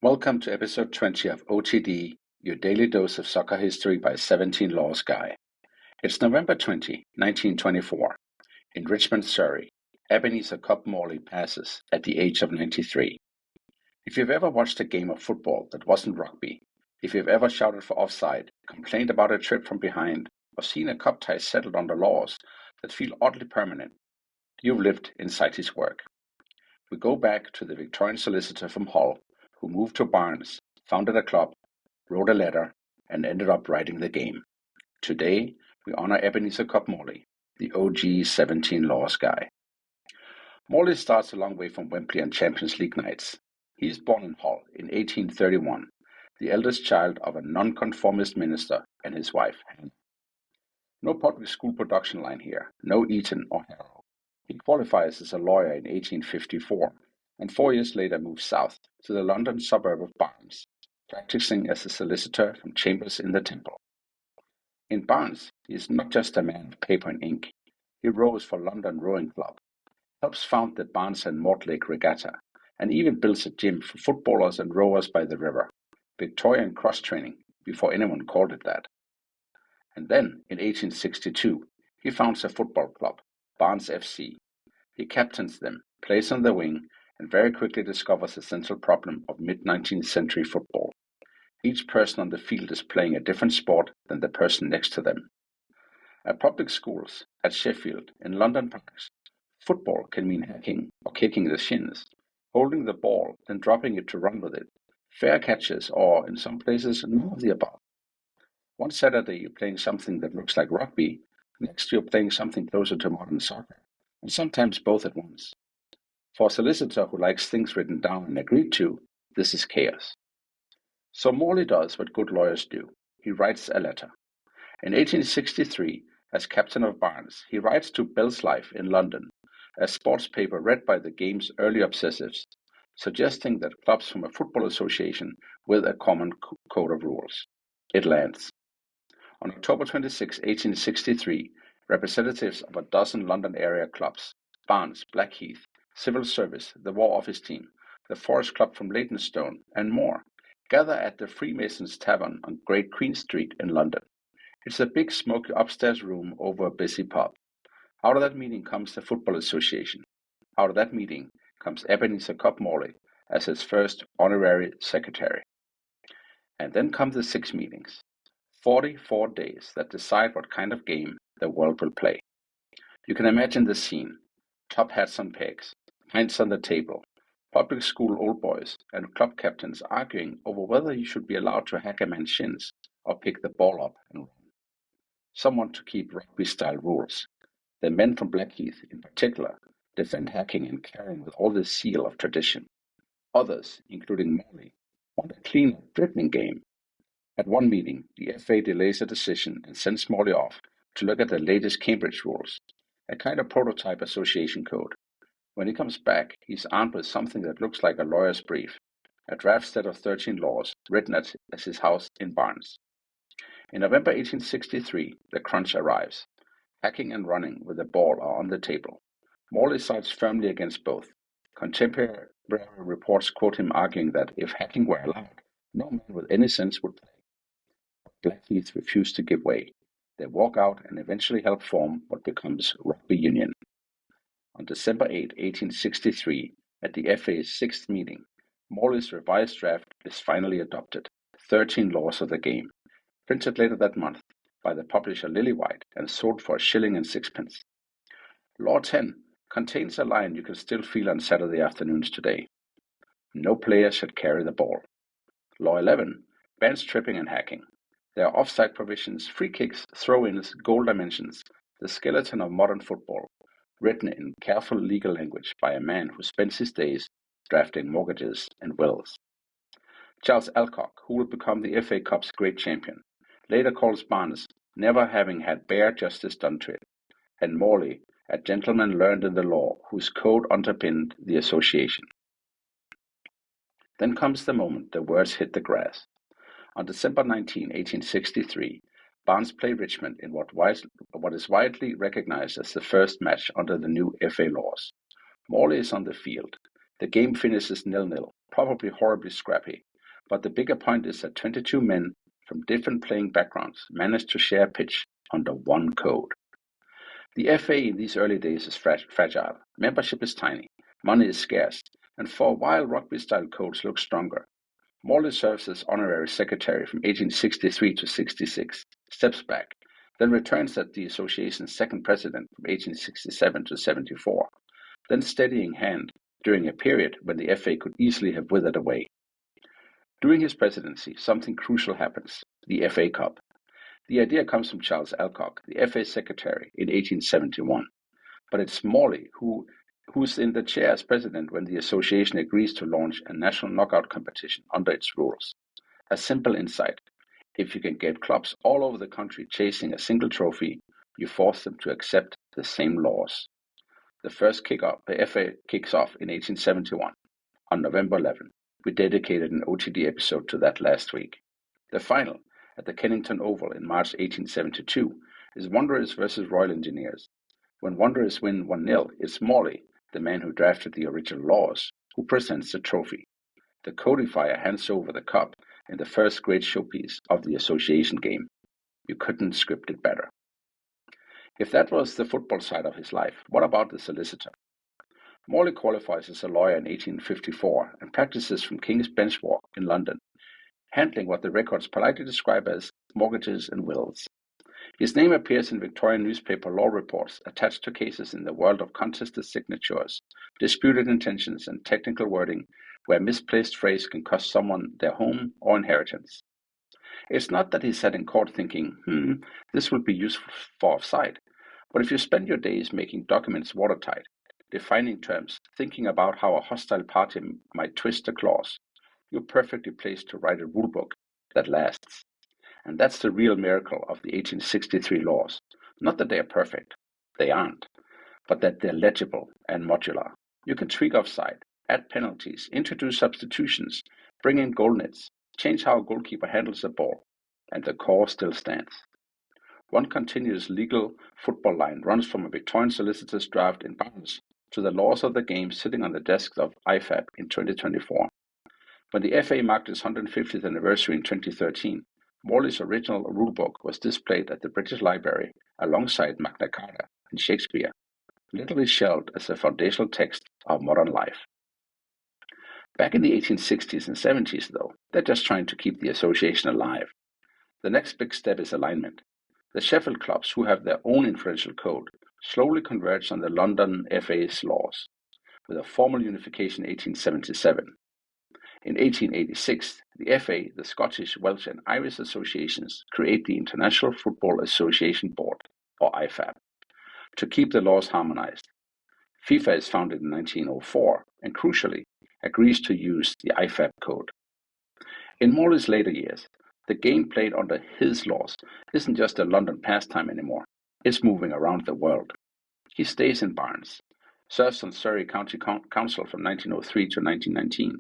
Welcome to episode 20 of OTD, your daily dose of soccer history by 17 Laws Guy. It's November 20, 1924. In Richmond, Surrey, Ebenezer Cobb Morley passes at the age of 93. If you've ever watched a game of football that wasn't rugby, if you've ever shouted for offside, complained about a trip from behind, or seen a cup tie settled under laws that feel oddly permanent, you've lived inside his work. We go back to the Victorian solicitor from Hull, who moved to Barnes, founded a club, wrote a letter, and ended up writing the game. Today, we honor Ebenezer Cobb Morley, the OG 17 Laws Guy. Morley starts a long way from Wembley and Champions League nights. He is born in Hull in 1831, the eldest child of a nonconformist minister and his wife, Hannah. No public school production line here, no Eton or Harrow. He qualifies as a lawyer in 1854, and 4 years later moves south to the London suburb of Barnes, practicing as a solicitor from chambers in the Temple. In Barnes, he is not just a man of paper and ink. He rows for London Rowing Club, helps found the Barnes and Mortlake Regatta, and even builds a gym for footballers and rowers by the river, Victorian cross-training, before anyone called it that. And then, in 1862, he founds a football club, Barnes FC. He captains them, plays on the wing, and very quickly discovers the central problem of mid-19th century football. Each person on the field is playing a different sport than the person next to them. At public schools, at Sheffield, in London parks, football can mean hacking or kicking the shins, holding the ball, then dropping it to run with it, fair catches, or, in some places, none of the above. One Saturday you're playing something that looks like rugby, next you're playing something closer to modern soccer, and sometimes both at once. For a solicitor who likes things written down and agreed to, this is chaos. So Morley does what good lawyers do. He writes a letter. In 1863, as captain of Barnes, he writes to Bell's Life in London, a sports paper read by the game's early obsessives, suggesting that clubs form a football association with a common code of rules. It lands. On October 26, 1863, representatives of a dozen London area clubs, Barnes, Blackheath, Civil Service, the War Office Team, the Forest Club from Leytonstone, and more, gather at the Freemasons Tavern on Great Queen Street in London. It's a big smoky upstairs room over a busy pub. Out of that meeting comes the Football Association. Out of that meeting comes Ebenezer Cobb Morley as its first honorary secretary. And then come the 6 meetings, 44 days that decide what kind of game the world will play. You can imagine the scene. Top hats on pegs, pints on the table, public school old boys and club captains arguing over whether you should be allowed to hack a man's shins or pick the ball up and run. Some want to keep rugby-style rules. The men from Blackheath, in particular, defend hacking and carrying with all the zeal of tradition. Others, including Morley, want a clean, dribbling game. At one meeting, the FA delays a decision and sends Morley off to look at the latest Cambridge rules, a kind of prototype association code. When he comes back, he's armed with something that looks like a lawyer's brief, a draft set of 13 laws written at his house in Barnes. In November 1863, the crunch arrives. Hacking and running with the ball are on the table. Morley sides firmly against both. Contemporary reports quote him arguing that if hacking were allowed, no man with any sense would play. Blackheath refused to give way. They walk out and eventually help form what becomes Rugby Union. On December 8, 1863, at the FA's 6th meeting, Morley's revised draft is finally adopted, 13 laws of the game, printed later that month by the publisher Lillywhite and sold for 1.06. Law 10 contains a line you can still feel on Saturday afternoons today. No player should carry the ball. Law 11 bans tripping and hacking. There are offside provisions, free kicks, throw-ins, goal dimensions, the skeleton of modern football, written in careful legal language by a man who spends his days drafting mortgages and wills. Charles Alcock, who will become the FA Cup's great champion, later calls Barnes never having had bare justice done to it, and Morley, a gentleman learned in the law whose code underpinned the association. Then comes the moment the words hit the grass. On December 19, 1863, Barnes play Richmond in what is widely recognized as the first match under the new FA laws. Morley is on the field. The game finishes 0-0, probably horribly scrappy, But the bigger point is that 22 men from different playing backgrounds managed to share a pitch under one code. The FA in these early days is fragile, membership is tiny, money is scarce, and for a while rugby-style codes look stronger. Morley serves as honorary secretary from 1863 to 66, steps back, then returns as the association's second president from 1867 to 74, then steadying hand during a period when the FA could easily have withered away. During his presidency, something crucial happens, the FA Cup. The idea comes from Charles Alcock, the FA secretary, in 1871, but it's Morley who's in the chair as president when the association agrees to launch a national knockout competition under its rules. A simple insight: if you can get clubs all over the country chasing a single trophy, you force them to accept the same laws. The first kickoff, the FA kicks off in 1871. On November 11, we dedicated an OTD episode to that last week. The final, at the Kennington Oval in March 1872, is Wanderers versus Royal Engineers. When Wanderers win 1-0, it's Morley, the man who drafted the original laws, who presents the trophy. The codifier hands over the cup in the first great showpiece of the association game. You couldn't script it better. If that was the football side of his life, what about the solicitor? Morley qualifies as a lawyer in 1854 and practices from King's Bench Walk in London, handling what the records politely describe as mortgages and wills. His name appears in Victorian newspaper law reports attached to cases in the world of contested signatures, disputed intentions, and technical wording where misplaced phrase can cost someone their home or inheritance. It's not that he sat in court thinking, this would be useful for offside, but if you spend your days making documents watertight, defining terms, thinking about how a hostile party might twist a clause, you're perfectly placed to write a rulebook that lasts. And that's the real miracle of the 1863 laws. Not that they are perfect, they aren't, but that they're legible and modular. You can tweak offside, add penalties, introduce substitutions, bring in goal nets, change how a goalkeeper handles the ball, and the core still stands. One continuous legal football line runs from a Victorian solicitor's draft in Barnes to the laws of the game sitting on the desks of IFAB in 2024. When the FA marked its 150th anniversary in 2013, Morley's original rulebook was displayed at the British Library alongside Magna Carta and Shakespeare, literally shelved as a foundational text of modern life. Back in the 1860s and 70s, though, they're just trying to keep the association alive. The next big step is alignment. The Sheffield clubs, who have their own influential code, slowly converge on the London FA's laws, with a formal unification in 1877. In 1886, the FA, the Scottish, Welsh and Irish associations create the International Football Association Board, or IFAB, to keep the laws harmonized. FIFA is founded in 1904 and, crucially, agrees to use the IFAB code. In Morley's later years, the game played under his laws isn't just a London pastime anymore, it's moving around the world. He stays in Barnes, serves on Surrey County Council from 1903 to 1919,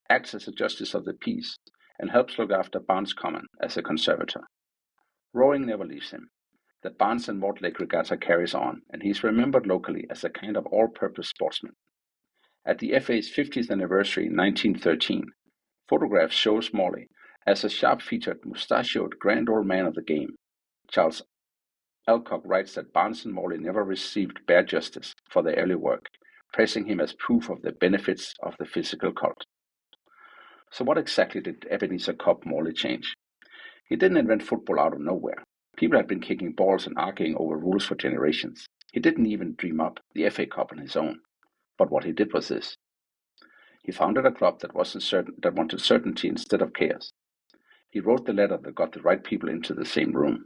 acts as a justice of the peace, and helps look after Barnes Common as a conservator. Rowing never leaves him. The Barnes and Mortlake Regatta carries on, and he's remembered locally as a kind of all-purpose sportsman. At the FA's 50th anniversary in 1913, photographs shows Morley as a sharp-featured, mustachioed, grand old man of the game. Charles Alcock writes that Barnes and Morley never received bare justice for their early work, praising him as proof of the benefits of the physical cult. So what exactly did Ebenezer Cobb Morley change? He didn't invent football out of nowhere. People had been kicking balls and arguing over rules for generations. He didn't even dream up the FA Cup on his own. But what he did was this. He founded a club that wanted certainty instead of chaos. He wrote the letter that got the right people into the same room.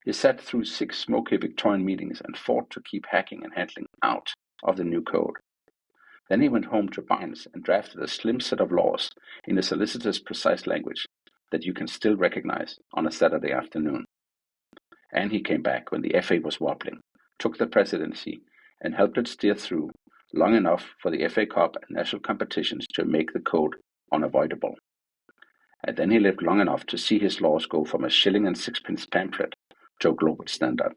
He sat through 6 smoky Victorian meetings and fought to keep hacking and handling out of the new code. Then he went home to Barnes and drafted a slim set of laws in a solicitor's precise language that you can still recognize on a Saturday afternoon. And he came back when the FA was wobbling, took the presidency, and helped it steer through long enough for the FA Cup and national competitions to make the code unavoidable. And then he lived long enough to see his laws go from a 1 and 6 pence pamphlet to a global standard.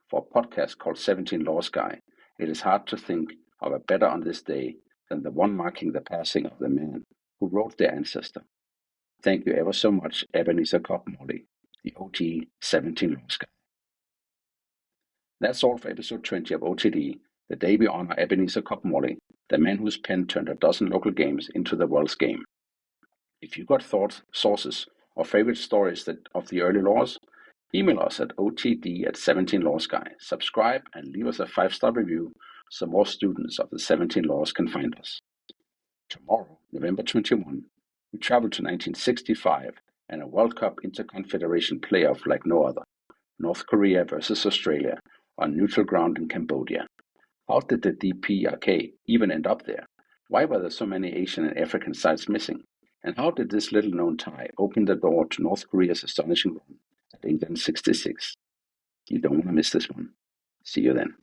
For a podcast called 17 Laws Guy, it is hard to think of a better on this day than the one marking the passing of the man who wrote their ancestor Thank you ever so much, Ebenezer Cobb Morley, the OT 17 Laws Guy. That's all for episode 20 of OTD, the day we honor Ebenezer Cobb Morley, the man whose pen turned a dozen local games into the world's game. If you got thoughts, sources, or favorite stories of the early laws, email us at otd@17lawsguy. Subscribe and leave us a 5-star review so more students of the 17 laws can find us. Tomorrow, November 21, we travel to 1965 and a World Cup Interconfederation playoff like no other. North Korea versus Australia on neutral ground in Cambodia. How did the DPRK even end up there? Why were there so many Asian and African sides missing? And how did this little-known tie open the door to North Korea's astonishing run at England 66? You don't want to miss this one. See you then.